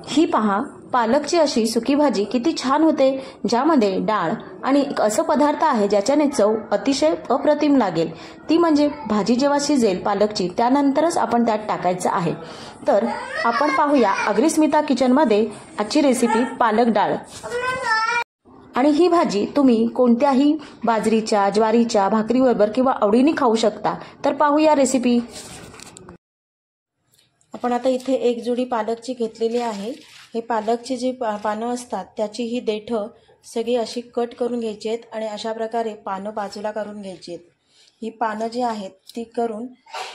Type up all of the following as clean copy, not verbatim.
ही पहा पालकची अशी सुकी भाजी किती छान होते, ज्यामध्ये डाळ आणि एक असं पदार्थ आहे ज्याच्याने चव अतिशय अप्रतिम लागेल, ती म्हणजे भाजी जेव्हा शिजेल पालकची त्यानंतरच आपण त्यात टाकायचं आहे। तर आपण पाहूया अग्रिस्मिता किचनमध्ये आजची रेसिपी पालक डाळ। आणि ही भाजी तुम्ही कोणत्याही बाजरीच्या ज्वारीच्या भाकरीबरोबर किंवा आवडीने खाऊ शकता। तर पाहूया रेसिपी। आपण आता इथे एक जुडी पालकची घेतलेली आहे। हे पालकची जी पानं असतात त्याची ही देठं सगळी अशी कट करून घ्यायची आहेत आणि अशा प्रकारे पानं बाजूला करून घ्यायची आहेत। ही पानं जी आहेत ती करून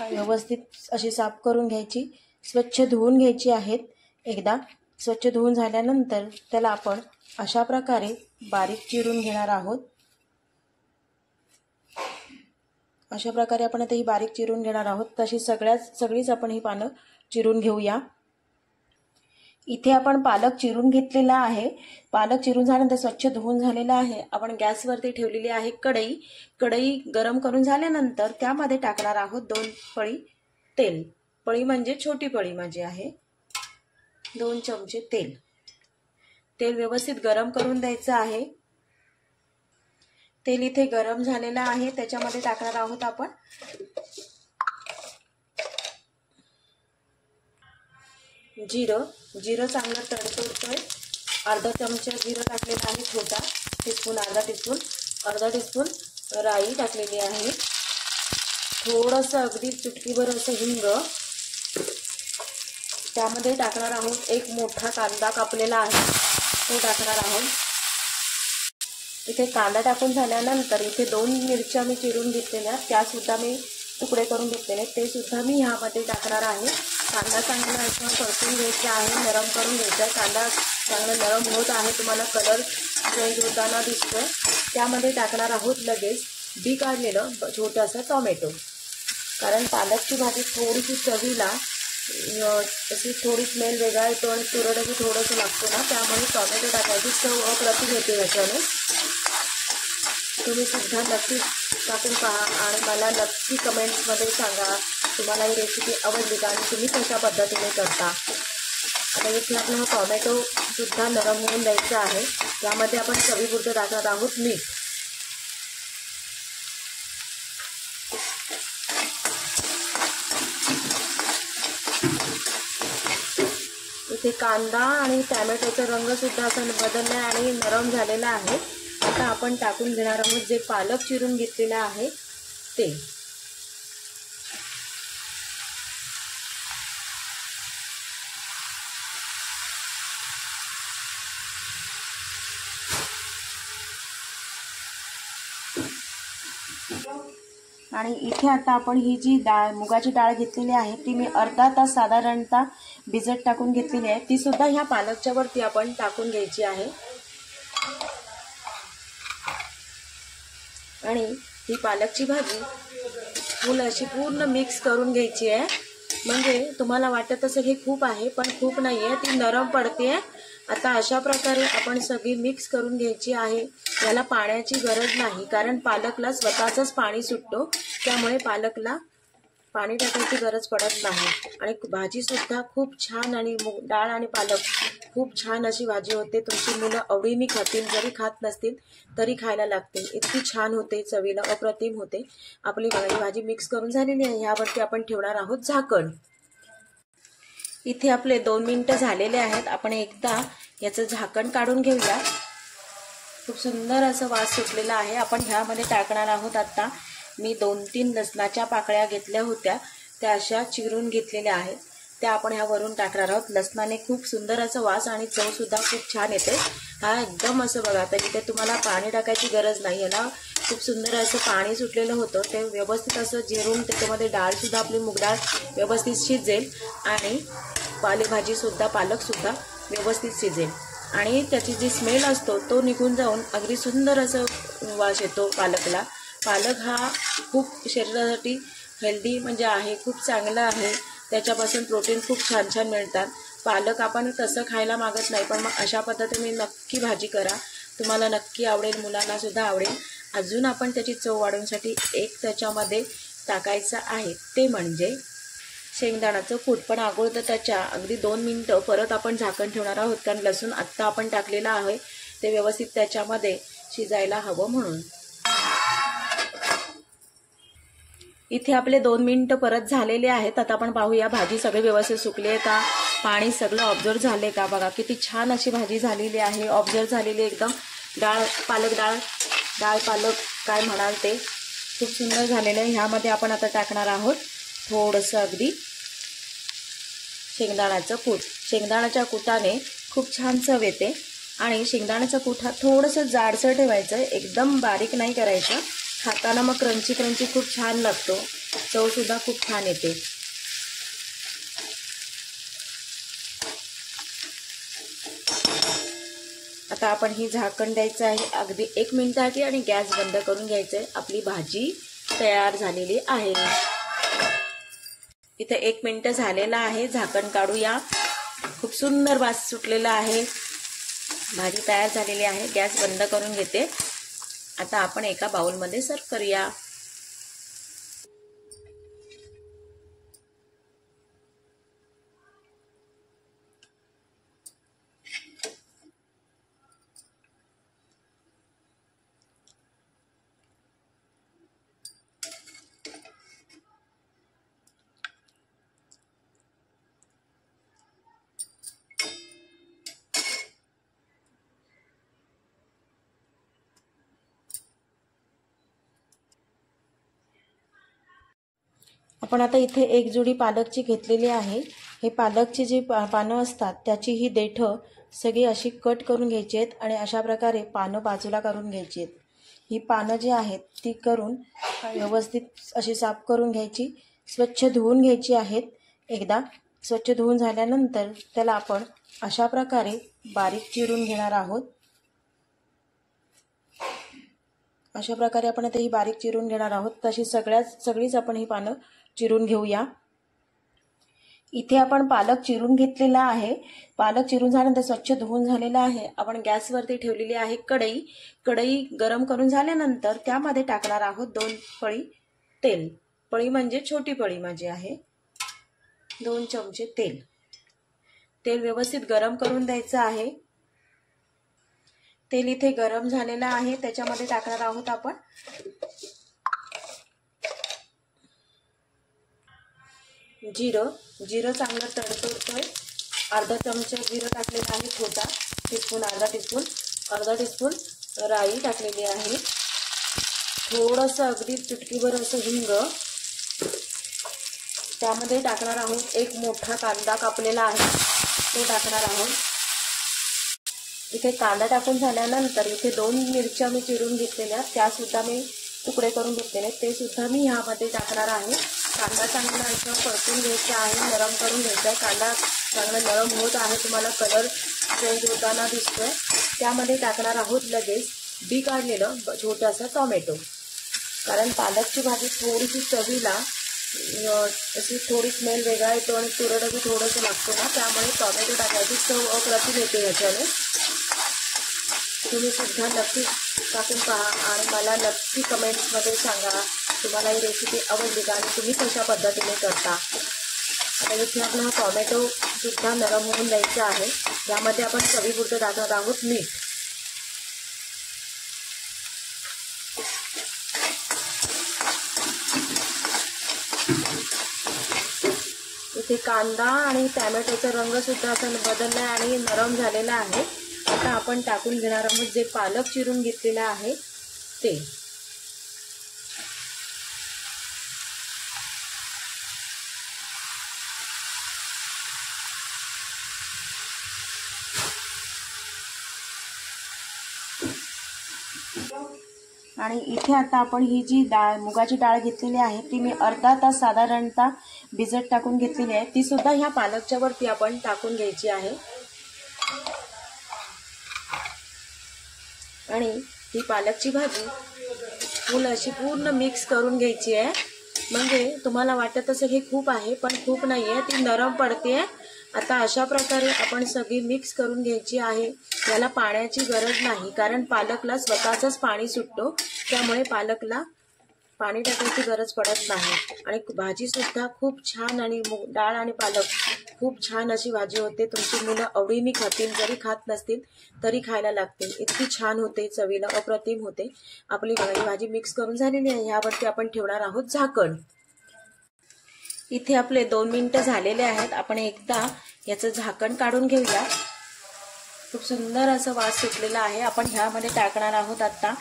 व्यवस्थित अशी साफ करून घ्यायची, स्वच्छ धुवून घ्यायची आहेत। एकदा स्वच्छ धुवून झाल्यानंतर त्याला आपण अशा प्रकारे बारीक चिरून घेणार आहोत। अशा प्रकारे आपण आता ही बारीक चिरून घेणार आहोत। तशी सगळीच आपण ही पानं चिरून घेऊया। इथे आपण पालक चिरून घेतलेला आहे। पालक चिरून झाल्यानंतर स्वच्छ धुवून झालेला आहे। आपण गॅसवरती ठेवलेली आहे कढई। कढई गरम करून झाल्यानंतर त्यामध्ये टाकणार आहोत 2 पळी तेल। पळी म्हणजे छोटी पळी माझी आहे। 2 चमचे तेल। तेल व्यवस्थित गरम करून द्यायचं आहे। तेल इथे गरम झालेलं आहे, त्याच्यामध्ये टाकणार आहोत आपण जिरं चांगलं तडतडतोय। अर्धा चमचा जिरं टाकलेलं आहे, छोटा टीस्पून, अर्धा टीस्पून राई टाकलेली आहे। थोडंसं अगदी चुटकीभर असं हिंग। त्यामध्ये टाकणार आहोत एक मोठा कांदा कापलेला आहे, तो टाकणार आहोत। इथे कांदा टाकून झाल्यानंतर इथे 2 मिरच्या मी चिरून घेतलेल्या, त्या सुद्धा मी तुकडे करून घेतलेले, ते सुद्धा मी ह्यामध्ये टाकणार आहे। कांदा चांगला असं परतून घ्यायचा आहे, नरम करून घ्यायचा आहे। कांदा चांगला नरम होत आहे, तुम्हाला कलर चेंज होताना दिसतोय। त्यामध्ये टाकणार आहोत लगेच बी काढलेलं छोटासा टोमॅटो, कारण पालकची भाजी थोडीशी चवीला अशी थोडी स्मेल वेगळा येतो आणि तुरटही थोडंसं लागतो ना, त्यामुळे टोमॅटो टाकायची चव अप्रतिम येते याच्याने। तुम्ही सुद्धा नक्की टाकून पहा आणि मला नक्की कमेंट्समध्ये सांगा तुम्हाला ही रेसिपी आवडली का आणि तुम्ही कशा पद्धतीने करता। आता इथे आपला हा टोमॅटो सुद्धा नरम होऊन द्यायचा आहे। यामध्ये आपण चवीपुरतं टाकणार आहोत मीठ। इथे कांदा आणि टोमॅटोचा रंग सुद्धा असा बदलला आणि नरम झालेला आहे। आता आपण टाकून घेणार आहोत जे पालक चिरून घेतलेला आहे ते। आणि इथे आता आपण ही जी डाळ मुगाची डाळ घेतलेली आहे ती मी अर्धा तास साधारणतः भिजत टाकून घेतलेली आहे, ती सुद्धा ह्या पालकच्या वरती आपण टाकून घ्यायची आहे। आणि ही पालकची भाजी फुल अशी पूर्ण मिक्स करून घ्यायची आहे। म्हणजे तुम्हाला वाटत असेल हे खूप आहे, पण खूप नाही आहे, ती नरम पडते। आता अशा प्रकारे आपण सगळी मिक्स करून घ्यायची आहे। याला पाण्याची गरज नाही, कारण पालकला स्वतःच पाणी सुटतो, त्यामुळे पालकला पाणी टाकायची गरज पडत नाही। आणि भाजी सुद्धा खूप छान आणि डाळ आणि पालक खूप छान अशी भाजी होते। तुमची मुलं आवडीने खातील, जरी खात नसतील तरी खायला लागतील, इतकी छान होते, चवीला अप्रतिम होते। आपली भाजी मिक्स करून झालेली आहे, यावरती आपण ठेवणार आहोत झाकण। इथे आपले 2 मिनिटं झालेले आहेत। आपण एकदा याचं झाकण काढून घेऊया। खूप सुंदर असं वास सुटलेला आहे। आपण ह्यामध्ये टाकणार आहोत आता मी 2-3 लसणाच्या पाकळ्या घेतल्या होत्या, त्या अशा चिरून घेतलेल्या आहेत, त्या आपण ह्यावरून टाकणार आहोत। लसणाने खूप सुंदर असं वास आणि चव सुद्धा खूप छान येते। हा एकदम असं बघा, तर इथे तुम्हाला पाणी टाकायची गरज नाही, याला खूप सुंदर असं पाणी सुटलेलं होतं, ते व्यवस्थित असं जिरून त्याच्यामध्ये डाळ सुद्धा आपली मूगडाळ व्यवस्थित शिजेल आणि पालेभाजी सुद्धा पालक सुद्धा व्यवस्थित शिजेल आणि त्याची जी स्मेल असतो तो निघून जाऊन अगदी सुंदर असं वास येतो पालकला। पालक हा खूप शरीरासाठी हेल्दी म्हणजे आहे, खूप चांगला आहे, त्याच्यापासून प्रोटीन खूप छान मिळतात। पालक आपण तसं खायला मागत नाही, पण मग अशा पद्धतीने नक्की भाजी करा, तुम्हाला नक्की आवडेल, मुलांना सुद्धा आवडेल। अजून आपण त्याची चव वाढवण्यासाठी एक त्याच्यामध्ये टाकायचं आहे, ते म्हणजे शेंगदाण्याचं कूट, पण अगोदर त्याच्या अगदी 2 मिनिटं परत आपण झाकण ठेवणार आहोत, कारण लसूण आत्ता आपण टाकलेलं आहे ते व्यवस्थित त्याच्यामध्ये शिजायला हवं म्हणून. इथे आपले 2 मिनिटं परत झालेले आहेत. आता आपण पाहूया भाजी सगळे व्यवस्थित सुकली आहे का, पाणी सगळं ऑब्झर्व झाले का. बघा किती छान अशी भाजी झालेली आहे, ऑब्झर्व झालेली एकदम. डाळ पालक काय म्हणाल ते खूप सुंदर झालेलं आहे. ह्यामध्ये आपण आता टाकणार आहोत थोडंसं अगदी शेंगदाण्याचं कूट. शेंगदाण्याच्या कुटाने खूप छान चव येते आणि शेंगदाण्याचा कूट हा थोडंसं जाडसर ठेवायचं, एकदम बारीक नाही करायचं. खाताना मग क्रंची खूप छान लागतो, चवसुद्धा खूप छान येते. आता आपण ही झाकण द्यायचं आहे अगदी 1 मिनिटासाठी आणि गॅस बंद करून घ्यायचं आहे. आपली भाजी तयार झालेली आहे. इथे 1 मिनिट झालेला आहे. झाकण काढूया. खूप सुंदर वास सुटलेला आहे. भाजी तयार झालेली आहे. गॅस बंद करून घेते. आता आपण एका बाउलमध्ये सर्व करूया. आपण आता इथे 1 जुडी पालकची घेतलेली आहे. हे पालकची जी पानं असतात त्याची ही देठं सगळी अशी कट करून घ्यायची आहेत आणि अशा प्रकारे पानं बाजूला करून घ्यायची आहेत. ही पानं जी आहेत ती करून व्यवस्थित अशी साफ करून घ्यायची, स्वच्छ धुवून घ्यायची आहेत. एकदा स्वच्छ धुवून झाल्यानंतर त्याला आपण अशा प्रकारे बारीक चिरून घेणार आहोत. अशा प्रकारे आपण आता ही बारीक चिरून घेणार आहोत. तशी सगळीच आपण ही पानं चिरून घेऊया. इथे आपण पालक चिरून घेतलेला आहे. पालक चिरून झाल्यानंतर स्वच्छ धुवून झालेला आहे. आपण गॅसवरती ठेवलेली आहे कढई गरम करून झाल्यानंतर त्यामध्ये टाकणार आहोत 2 पळी तेल. पळी म्हणजे छोटी पळी माझी आहे. 2 चमचे तेल व्यवस्थित गरम करून द्यायचं आहे. तेल इथे गरम झालेलं आहे. त्याच्यामध्ये टाकणार आहोत आपण जिरं चांगलं तडतडतोय. अर्धा चमचा जिरं टाकलेलं आहे, छोटा टीस्पून, अर्धा टीस्पून राई टाकलेली आहे. थोडंसं अगदी चुटकीभर असं हिंग. त्यामध्ये टाकणार आहोत 1 मोठा कांदा कापलेला आहे, तो टाकणार आहोत. इथे कांदा टाकून झाल्यानंतर इथे 2 मिरच्या मी चिरून घेतलेल्या, त्यासुद्धा मी तुकडे करून घेतलेले, ते सुद्धा मी ह्यामध्ये टाकणार आहे. कांदा चांगला असं परतून घ्यायचा आहे, नरम करून घ्यायचा आहे. कांदा चांगला नरम होत आहे, तुम्हाला कलर चेंज होताना दिसतोय. त्यामध्ये टाकणार आहोत लगेच बी काढलेलं छोटासा टोमॅटो. कारण पालकची भाजी थोडीशी चवीला अशी थोडी स्मेल वेगळा येतो आणि तुरटही थोडंसं लागतो ना, त्यामुळे टोमॅटो टाकायची चव अप्रतिम येते ह्याच्याने. तुम्ही सुद्धा नक्की टाकून पहा आणि मला नक्की कमेंट्समध्ये सांगा तुम्हाला ही रेसिपी आवडली का आणि तुम्ही कशा पद्धतीने करता. आता इथे आपला हा टोमॅटो सुद्धा नरम होऊन द्यायचा आहे. यामध्ये आपण चवीपुरतं टाकत आहोत मीठ. इथे कांदा आणि टोमॅटोचा रंग सुद्धा असा बदलला आणि नरम झालेला आहे. आता आपण टाकून घेणार आहोत जे पालक चिरून घेतलेला आहे ते. आणि इथे आता आपण ही जी मुगाची डाळ घेतलेली आहे ती मी अर्धा तास साधारणतः भिजत टाकून घेतलेली आहे. ती सुद्धा ह्या पालकच्या वरती आपण टाकून घ्यायची आहे. आणि ही पालकची भाजी फुल अशी पूर्ण मिक्स करून घ्यायची आहे. म्हणजे तुम्हाला वाटत असेल हे खूप आहे, पण खूप नाही आहे, ती नरम पडते. आता अशा प्रकारे आपण सगळी मिक्स करून घ्यायची आहे. याला पाण्याची गरज नाही, कारण पालकला स्वतःचंच पाणी सुटतो, त्यामुळे पालकला पाणी टाकायची गरज पडत नाही आणि भाजी सुद्धा खूप छान आणि डाळ आणि पालक खूप छान अशी भाजी होते. तुमची मुलं आवडीने खातील, जरी खात नसतील तरी खायला लागतील. इतकी छान होते, चवीला अप्रतिम होते. आपली भाजी मिक्स करून झालेली आहे. यावरती आपण ठेवणार आहोत झाकण. इथे आपले 2 मिनिटं झालेले आहेत. आपण एकदा याचं झाकण काढून घेऊया. खूप सुंदर असं वास सुटलेला आहे. आपण ह्यामध्ये टाकणार आहोत आता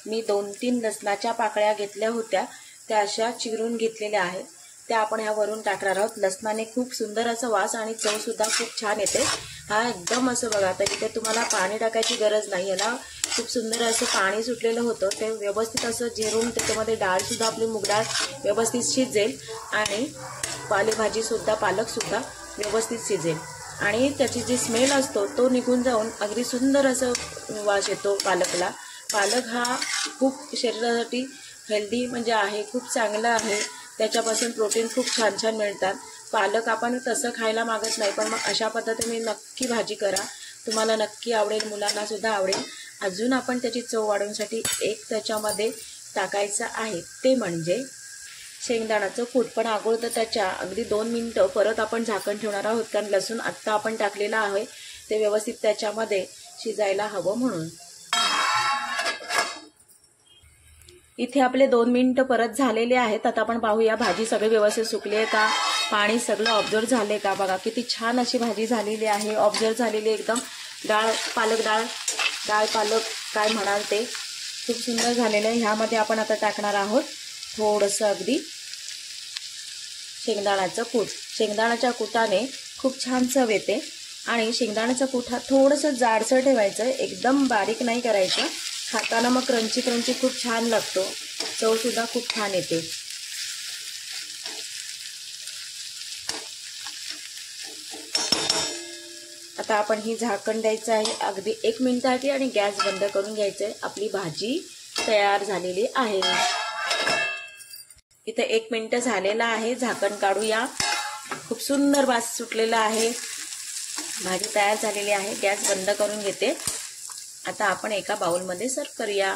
मी 2-3 लसणाच्या पाकळ्या घेतल्या होत्या, त्या अशा चिरून घेतलेल्या आहेत, त्या आपण ह्यावरून टाकणार आहोत. लसणाने खूप सुंदर असं वास आणि चव सुद्धा खूप छान येते. हा एकदम असं बघा, तर इथे तुम्हाला पाणी टाकायची गरज नाही. याला खूप सुंदर असं पाणी सुटलेलं होतं, ते व्यवस्थित असं जिरून त्याच्यामध्ये डाळ सुद्धा आपली मूग डाळ व्यवस्थित शिजेल आणि पालेभाजी सुद्धा पालक सुद्धा व्यवस्थित शिजेल आणि त्याची जी स्मेल असतो तो निघून जाऊन अगदी सुंदर असं वास येतो पालकला. पालक हा खूप शरीरासाठी हेल्दी म्हणजे आहे, खूप चांगला आहे. त्याच्यापासून प्रोटीन खूप छान छान मिळतात. पालक आपण तसं खायला मागत नाही, पण मग अशा पद्धतीने नक्की भाजी करा, तुम्हाला नक्की आवडेल, मुलांना सुद्धा आवडेल. अजून आपण त्याची चव वाढवण्यासाठी एक त्याच्यामध्ये टाकायचं आहे, ते म्हणजे शेंगदाण्याचं कूट. पण अगोदर त्याच्या अगदी 2 मिनिटं परत आपण झाकण ठेवणार आहोत, कारण लसूण आत्ता आपण टाकलेलं आहे ते व्यवस्थित त्याच्यामध्ये शिजायला हवं म्हणून. इथे आपले 2 मिनिटं परत झालेले आहेत. आता आपण पाहूया भाजी सगळी व्यवस्थित सुकली आहे का, पाणी सगळं ऑब्झर्व झाले का. बघा किती छान अशी भाजी झालेली आहे, ऑब्झर्व झालेली एकदम. डाळ पालक काय म्हणाल ते खूप सुंदर झालेलं आहे. ह्यामध्ये आपण आता टाकणार आहोत थोडंसं अगदी शेंगदाण्याचं कूट. शेंगदाण्याच्या कुटाने खूप छान चव येते आणि शेंगदाण्याचा कूट हा थोडंसं जाडसर ठेवायचं, एकदम बारीक नाही करायचं. खाताना मग क्रंची खूप छान लागतो, चव सुद्धा खूप छान येते. आता आपण ही झाकण द्यायचं आहे अगदी 1 मिनिटासाठी आणि गॅस बंद करून घ्यायचं आहे. आपली भाजी तयार झालेली आहे. इथे 1 मिनिट झालेला आहे. झाकण काढूया. खूप सुंदर वास सुटलेला आहे. भाजी तयार झालेली आहे. गॅस बंद करून घेते. आता आपण एका बाउलमध्ये सर्व करूया.